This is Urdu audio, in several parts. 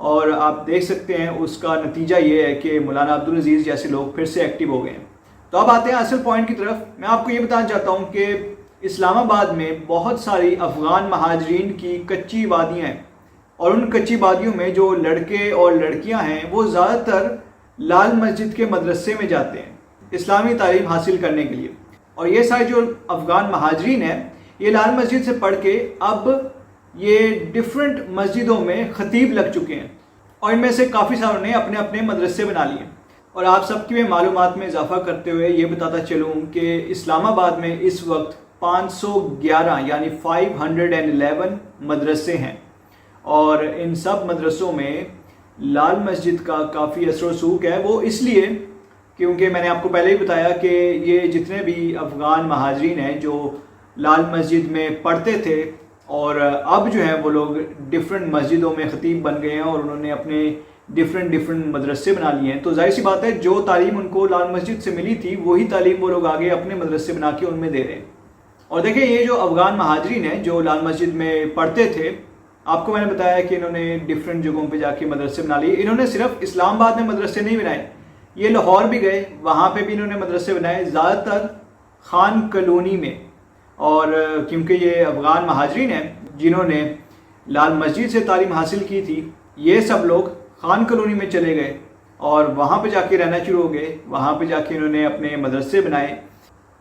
اور آپ دیکھ سکتے ہیں اس کا نتیجہ یہ ہے کہ مولانا عبدالعزیز جیسے لوگ پھر سے ایکٹیو ہو گئے ہیں۔ تو اب آتے ہیں اصل پوائنٹ کی طرف۔ میں آپ کو یہ بتانا چاہتا ہوں کہ اسلام آباد میں بہت ساری افغان مہاجرین کی کچی وادیاں ہیں، اور ان کچی وادیوں میں جو لڑکے اور لڑکیاں ہیں وہ زیادہ تر لال مسجد کے مدرسے میں جاتے ہیں اسلامی تعلیم حاصل کرنے کے لیے۔ اور یہ سارے جو افغان مہاجرین ہیں یہ لال مسجد سے پڑھ کے اب یہ ڈیفرنٹ مسجدوں میں خطیب لگ چکے ہیں، اور ان میں سے کافی ساروں نے اپنے اپنے مدرسے بنا لیے۔ اور آپ سب کی معلومات میں اضافہ کرتے ہوئے یہ بتاتا چلوں کہ اسلام آباد میں اس وقت 511 یعنی 511 مدرسے ہیں، اور ان سب مدرسوں میں لال مسجد کا کافی اثر و رسوخ ہے۔ وہ اس لیے کیونکہ میں نے آپ کو پہلے ہی بتایا کہ یہ جتنے بھی افغان مہاجرین ہیں جو لال مسجد میں پڑھتے تھے اور اب جو ہے وہ لوگ ڈیفرنٹ مسجدوں میں خطیب بن گئے ہیں، اور انہوں نے اپنے ڈیفرنٹ مدرسے بنا لیے ہیں، تو ظاہر سی بات ہے جو تعلیم ان کو لال مسجد سے ملی تھی وہی تعلیم وہ لوگ آگے اپنے مدرسے بنا کے ان میں دے رہے ہیں۔ اور دیکھیں یہ جو افغان مہاجرین ہیں جو لال مسجد میں پڑھتے تھے، آپ کو میں نے بتایا کہ انہوں نے ڈیفرنٹ جگہوں پہ جا کے مدرسے بنا لیے۔ انہوں نے صرف اسلام آباد میں مدرسے نہیں بنائے، یہ لاہور بھی گئے، وہاں پہ بھی انہوں نے مدرسے بنائے، زیادہ تر خان کالونی میں۔ اور کیونکہ یہ افغان مہاجرین ہیں جنہوں نے لال مسجد سے تعلیم حاصل کی تھی، یہ سب لوگ خان کالونی میں چلے گئے اور وہاں پہ جا کے رہنا شروع ہو گئے، وہاں پہ جا کے انہوں نے اپنے مدرسے بنائے،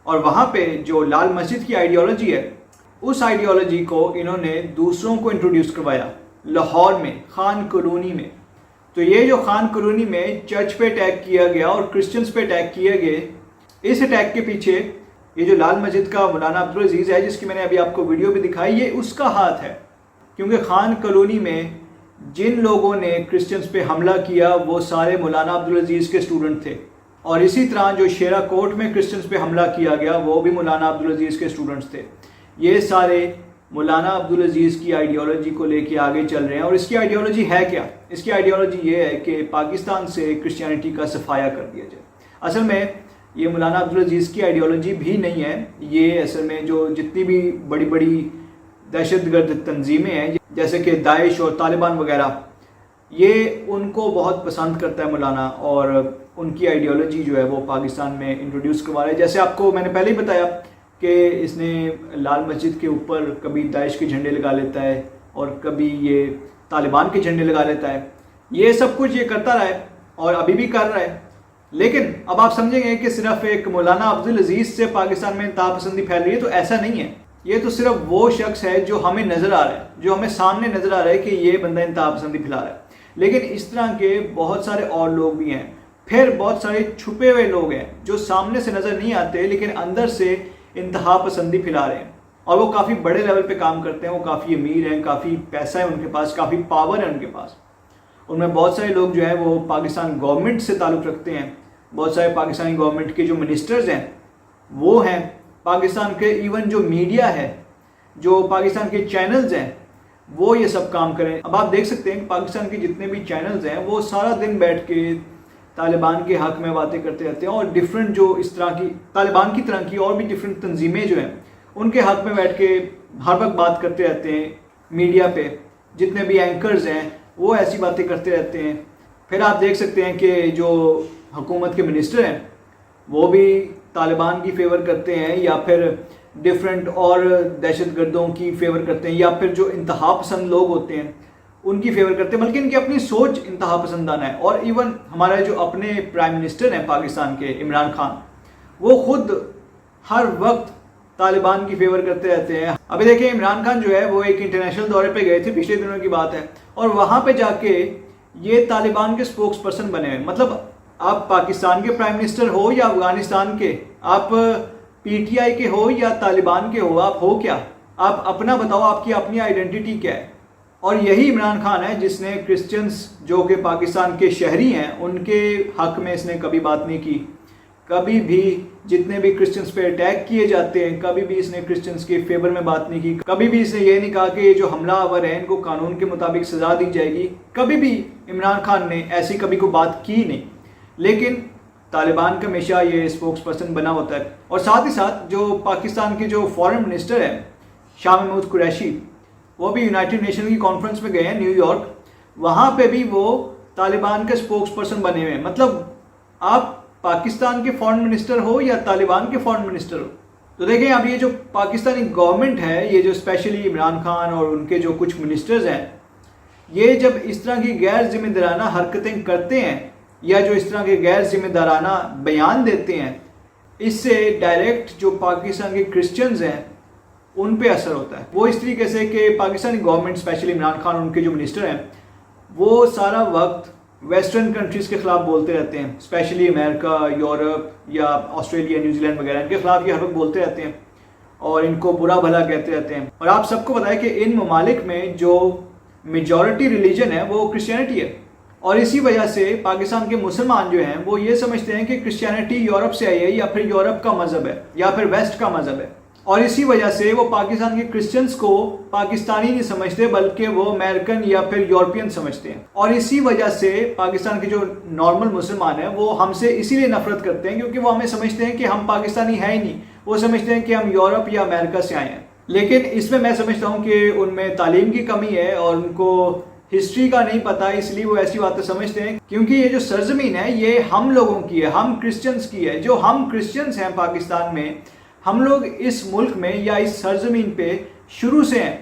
اور وہاں پہ جو لال مسجد کی آئیڈیالوجی ہے اس آئیڈیالوجی کو انہوں نے دوسروں کو انٹروڈیوس کروایا لاہور میں خان کالونی میں۔ تو یہ جو خان کالونی میں چرچ پہ اٹیک کیا گیا اور کرسچنز پہ اٹیک کیے گئے، اس اٹیک کے پیچھے یہ جو لال مسجد کا مولانا عبدالعزیز ہے جس کی میں نے ابھی آپ کو ویڈیو بھی دکھائی، یہ اس کا ہاتھ ہے، کیونکہ خان کالونی میں جن لوگوں نے کرسچنز پہ حملہ کیا وہ سارے مولانا عبدالعزیز کے سٹوڈنٹ تھے، اور اسی طرح جو شیرا کوٹ میں کرسچنز پہ حملہ کیا گیا وہ بھی مولانا عبدالعزیز کے سٹوڈنٹس تھے۔ یہ سارے مولانا عبدالعزیز کی آئیڈیالوجی کو لے کے آگے چل رہے ہیں، اور اس کی آئیڈیالوجی ہے کیا؟ اس کی آئیڈیالوجی یہ ہے کہ پاکستان سے کرسچینٹی کا صفایا کر دیا جائے۔ اصل میں یہ مولانا عبدالعزیز کی آئیڈیالوجی بھی نہیں ہے، یہ اصل میں جو جتنی بھی بڑی بڑی دہشت گرد تنظیمیں ہیں جیسے کہ داعش اور طالبان وغیرہ، یہ ان کو بہت پسند کرتا ہے مولانا، اور ان کی آئیڈیالوجی جو ہے وہ پاکستان میں انٹروڈیوس کروا رہا ہے۔ جیسے آپ کو میں نے پہلے ہی بتایا کہ اس نے لال مسجد کے اوپر کبھی داعش کے جھنڈے لگا لیتا ہے اور کبھی یہ طالبان کے جھنڈے لگا لیتا ہے، یہ سب کچھ یہ کرتا رہا ہے اور ابھی بھی کر رہا ہے۔ لیکن اب آپ سمجھیں گے کہ صرف ایک مولانا عبدالعزیز سے پاکستان میں انتہا پسندی پھیل رہی ہے، تو ایسا نہیں ہے۔ یہ تو صرف وہ شخص ہے جو ہمیں نظر آ رہا ہے، جو ہمیں سامنے نظر آ رہا ہے کہ یہ بندہ انتہا پسندی پھیلا رہا ہے، لیکن اس طرح کے بہت سارے اور لوگ بھی ہیں، پھر بہت سارے چھپے ہوئے لوگ ہیں جو سامنے سے نظر نہیں آتے لیکن اندر سے انتہا پسندی پھیلا رہے ہیں، اور وہ کافی بڑے لیول پہ کام کرتے ہیں، وہ کافی امیر ہیں، کافی پیسہ ہے ان کے پاس، کافی پاور ہے ان کے پاس۔ ان میں بہت سارے لوگ جو ہیں وہ پاکستان گورنمنٹ سے تعلق رکھتے ہیں، بہت سارے پاکستانی گورنمنٹ کے جو منسٹرز ہیں وہ ہیں، پاکستان کے ایون جو میڈیا ہے، جو پاکستان کے چینلز ہیں، وہ یہ سب کام کریں۔ اب آپ دیکھ سکتے ہیں کہ پاکستان کے جتنے بھی چینلز ہیں وہ سارا دن بیٹھ کے طالبان کے حق میں باتیں کرتے رہتے ہیں، اور ڈیفرنٹ جو اس طرح کی طالبان کی طرح کی اور بھی ڈیفرنٹ تنظیمیں جو ہیں ان کے حق میں بیٹھ کے ہر وقت بات کرتے رہتے ہیں میڈیا پہ۔ جتنے بھی اینکرز ہیں وہ ایسی باتیں کرتے رہتے ہیں۔ پھر آپ دیکھ سکتے ہیں کہ جو حکومت کے منسٹر ہیں وہ بھی طالبان کی فیور کرتے ہیں، یا پھر ڈیفرنٹ اور دہشت گردوں کی فیور کرتے ہیں، یا پھر جو انتہا پسند لوگ ہوتے ہیں ان کی فیور کرتے ہیں، بلکہ ان کی اپنی سوچ انتہا پسندانہ ہے۔ اور ایون ہمارے جو اپنے پرائم منسٹر ہیں پاکستان کے عمران خان، وہ خود ہر وقت طالبان کی فیور کرتے رہتے ہیں۔ ابھی دیکھیں عمران خان جو ہے وہ ایک انٹرنیشنل دورے پہ گئے تھے، پچھلے دنوں کی بات ہے، اور وہاں پہ جا کے یہ طالبان کے سپوکس پرسن بنے ہوئے۔ مطلب آپ پاکستان کے پرائم منسٹر ہو یا افغانستان کے، آپ پی ٹی آئی کے ہو یا طالبان کے ہو، آپ ہو کیا؟ آپ اپنا بتاؤ، آپ کی اپنی آئیڈینٹی کیا ہے؟ اور یہی عمران خان ہے جس نے کرسچنز جو کہ پاکستان کے شہری ہیں ان کے حق میں اس نے کبھی بات نہیں کی، کبھی بھی جتنے بھی کرسچنز پہ اٹیک کیے جاتے ہیں کبھی بھی اس نے کرسچنز کے فیور میں بات نہیں کی، کبھی بھی اس نے یہ نہیں کہا کہ یہ جو حملہ آور ہیں ان کو قانون کے مطابق سزا دی جائے گی، کبھی بھی عمران خان نے ایسی کبھی کوئی بات کی نہیں۔ لیکن طالبان کا ہمیشہ یہ اسپوکس پرسن بنا ہوتا ہے۔ اور ساتھ ہی ساتھ جو پاکستان کے جو فارن منسٹر ہیں شاہ محمود قریشی، وہ بھی یونائٹڈ نیشن کی کانفرنس میں گئے ہیں نیو یارک، وہاں پہ بھی وہ طالبان کے اسپوکس پرسن بنے ہوئے ہیں. مطلب آپ پاکستان کے فارن منسٹر ہو یا طالبان کے فارن منسٹر ہو. تو دیکھیں اب یہ جو پاکستانی گورنمنٹ ہے, یہ جو اسپیشلی عمران خان اور ان کے جو کچھ منسٹرز ہیں, یہ جب اس طرح کی غیر ذمہ دارانہ حرکتیں کرتے ہیں یا جو اس طرح کے غیر ذمہ دارانہ بیان دیتے ہیں, اس سے ڈائریکٹ جو پاکستان کے کرسچنز ہیں ان پہ اثر ہوتا ہے. وہ اس طریقے سے کہ پاکستانی گورنمنٹ اسپیشلی عمران خان اور ان کے جو منسٹر ہیں وہ سارا وقت ویسٹرن کنٹریز کے خلاف بولتے رہتے ہیں, اسپیشلی امریکہ, یورپ یا آسٹریلیا, نیوزی لینڈ وغیرہ, ان کے خلاف یہ ہر وقت بولتے رہتے ہیں اور ان کو برا بھلا کہتے رہتے ہیں. اور آپ سب کو پتہ ہے کہ ان ممالک میں جو میجورٹی ریلیجن ہے وہ کرسچینٹی ہے, اور اسی وجہ سے پاکستان کے مسلمان جو ہیں وہ یہ سمجھتے ہیں کہ کرسچینٹی یورپ سے آئی ہے یا پھر یورپ کا مذہب ہے یا پھر ویسٹ کا مذہب ہے, اور اسی وجہ سے وہ پاکستان کے کرسچنز کو پاکستانی نہیں سمجھتے بلکہ وہ امریکن یا پھر یورپین سمجھتے ہیں. اور اسی وجہ سے پاکستان کے جو نارمل مسلمان ہیں وہ ہم سے اسی لیے نفرت کرتے ہیں کیونکہ وہ ہمیں سمجھتے ہیں کہ ہم پاکستانی ہیں ہی نہیں, وہ سمجھتے ہیں کہ ہم یورپ یا امریکہ سے آئے ہیں. لیکن اس میں سمجھتا ہوں کہ ان میں تعلیم کی کمی ہے اور ان کو ہسٹری کا نہیں پتا, اس لیے وہ ایسی باتیں سمجھتے ہیں. کیونکہ یہ جو سرزمین ہے یہ ہم لوگوں کی ہے, ہم کرسچنز کی ہے. جو ہم کرسچنز ہیں پاکستان میں, ہم لوگ اس ملک میں یا اس سرزمین پہ شروع سے ہیں.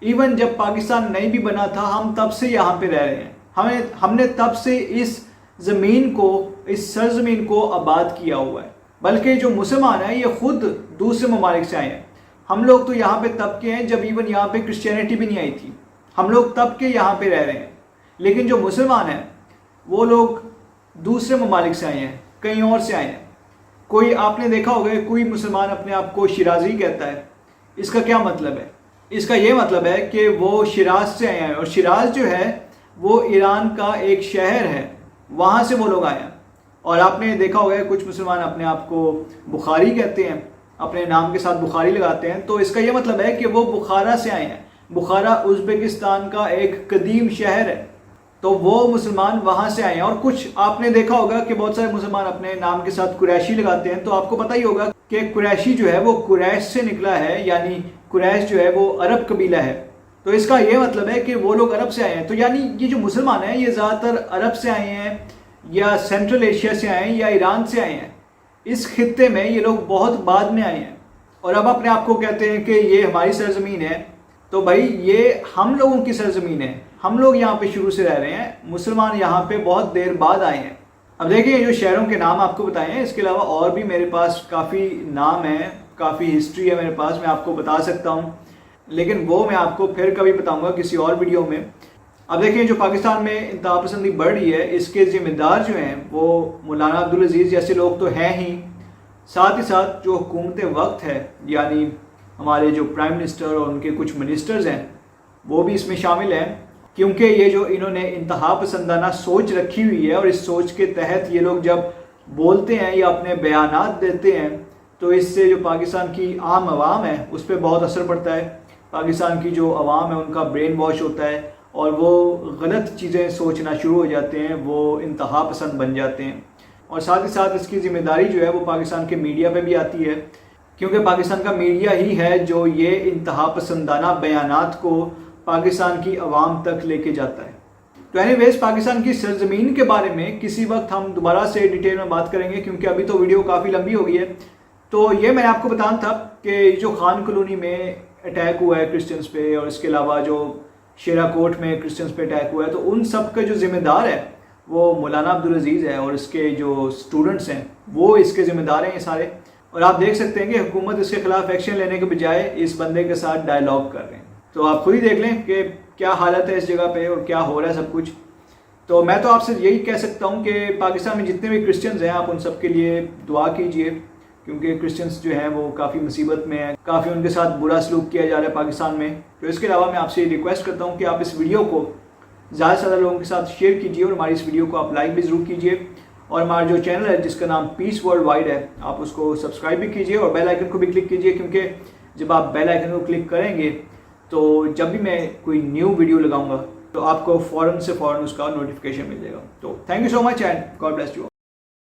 ایون جب پاکستان نہیں بھی بنا تھا ہم تب سے یہاں پہ رہ رہے ہیں. ہم نے تب سے اس زمین کو, اس سرزمین کو آباد کیا ہوا ہے. بلکہ جو مسلمان ہیں یہ خود دوسرے ممالک سے آئے ہیں. ہم لوگ تو یہاں پہ تب کے ہیں جب ایون یہاں پہ کرسچینٹی بھی نہیں آئی تھی. ہم لوگ تب کے یہاں پہ رہ رہے ہیں. لیکن جو مسلمان ہیں وہ لوگ دوسرے ممالک سے آئے ہیں, کہیں اور سے آئے ہیں. کوئی آپ نے دیکھا ہوگا کوئی مسلمان اپنے آپ کو شیرازی کہتا ہے. اس کا کیا مطلب ہے؟ اس کا یہ مطلب ہے کہ وہ شیراز سے آئے ہیں, اور شیراز جو ہے وہ ایران کا ایک شہر ہے, وہاں سے وہ لوگ آئے ہیں. اور آپ نے دیکھا ہوگا کچھ مسلمان اپنے آپ کو بخاری کہتے ہیں, اپنے نام کے ساتھ بخاری لگاتے ہیں. تو اس کا یہ مطلب ہے کہ وہ بخارا سے آئے ہیں. بخارا ازبکستان کا ایک قدیم شہر ہے, تو وہ مسلمان وہاں سے آئے ہیں. اور کچھ آپ نے دیکھا ہوگا کہ بہت سارے مسلمان اپنے نام کے ساتھ قریشی لگاتے ہیں. تو آپ کو پتہ ہی ہوگا کہ قریشی جو ہے وہ قریش سے نکلا ہے, یعنی قریش جو ہے وہ عرب قبیلہ ہے. تو اس کا یہ مطلب ہے کہ وہ لوگ عرب سے آئے ہیں. تو یعنی یہ جو مسلمان ہیں یہ زیادہ تر عرب سے آئے ہیں یا سینٹرل ایشیا سے آئے ہیں یا ایران سے آئے ہیں. اس خطے میں یہ لوگ بہت بعد میں آئے ہیں, اور اب اپنے آپ کو کہتے ہیں کہ یہ ہماری سرزمین ہے. تو بھائی یہ ہم لوگوں کی سرزمین ہے, ہم لوگ یہاں پہ شروع سے رہ رہے ہیں. مسلمان یہاں پہ بہت دیر بعد آئے ہیں. اب دیکھیں جو شہروں کے نام آپ کو بتائے ہیں, اس کے علاوہ اور بھی میرے پاس کافی نام ہیں, کافی ہسٹری ہے میرے پاس, میں آپ کو بتا سکتا ہوں, لیکن وہ میں آپ کو پھر کبھی بتاؤں گا کسی اور ویڈیو میں. اب دیکھیں جو پاکستان میں انتہا پسندی بڑھ رہی ہے, اس کے ذمہ دار جو ہیں وہ مولانا عبدالعزیز جیسے لوگ تو ہیں ہی, ساتھ ہی ساتھ جو حکومت وقت ہے یعنی ہمارے جو پرائم منسٹر اور ان کے کچھ منسٹرز ہیں وہ بھی اس میں شامل ہیں. کیونکہ یہ جو انہوں نے انتہا پسندانہ سوچ رکھی ہوئی ہے, اور اس سوچ کے تحت یہ لوگ جب بولتے ہیں یا اپنے بیانات دیتے ہیں تو اس سے جو پاکستان کی عام عوام ہے اس پہ بہت اثر پڑتا ہے. پاکستان کی جو عوام ہے ان کا برین واش ہوتا ہے اور وہ غلط چیزیں سوچنا شروع ہو جاتے ہیں, وہ انتہا پسند بن جاتے ہیں. اور ساتھ ہی ساتھ اس کی ذمہ داری جو ہے وہ پاکستان کے میڈیا پہ بھی آتی ہے, کیونکہ پاکستان کا میڈیا ہی ہے جو یہ انتہا پسندانہ بیانات کو پاکستان کی عوام تک لے کے جاتا ہے. تو اینی ویز پاکستان کی سرزمین کے بارے میں کسی وقت ہم دوبارہ سے ڈیٹیل میں بات کریں گے, کیونکہ ابھی تو ویڈیو کافی لمبی ہو گئی ہے. تو یہ میں نے آپ کو بتانا تھا کہ جو خان کالونی میں اٹیک ہوا ہے کرسچنس پہ, اور اس کے علاوہ جو شیرا کوٹ میں کرسچنس پہ اٹیک ہوا ہے, تو ان سب کا جو ذمہ دار ہے وہ مولانا عبدالعزیز ہے, اور اس کے جو اسٹوڈنٹس ہیں وہ اس کے ذمہ دار ہیں یہ سارے. اور آپ دیکھ سکتے ہیں کہ حکومت اس کے خلاف ایکشن لینے کے بجائے اس بندے کے ساتھ ڈائلاگ کر رہے ہیں. تو آپ خود ہی دیکھ لیں کہ کیا حالت ہے اس جگہ پہ اور کیا ہو رہا ہے سب کچھ. تو میں تو آپ سے یہی کہہ سکتا ہوں کہ پاکستان میں جتنے بھی کرسچنز ہیں آپ ان سب کے لیے دعا کیجئے, کیونکہ کرسچنز جو ہیں وہ کافی مصیبت میں ہیں, کافی ان کے ساتھ برا سلوک کیا جا رہا ہے پاکستان میں. تو اس کے علاوہ میں آپ سے ریکویسٹ کرتا ہوں کہ آپ اس ویڈیو کو زیادہ سے زیادہ لوگوں کے ساتھ شیئر کیجئے, اور ہماری اس ویڈیو کو آپ لائک بھی ضرور کیجئے. اور ہمارا جو چینل ہے جس کا نام پیس ورلڈ وائڈ ہے, آپ اس کو سبسکرائب بھی کیجئے اور بیل آئیکن کو بھی کلک کیجئے, کیونکہ جب آپ بیل آئیکن کو کلک کریں گے تو جب بھی میں کوئی نیو ویڈیو لگاؤں گا تو آپ کو فوراً سے فوراً اس کا نوٹیفیکیشن مل جائے گا. تو thank you so much and God bless you.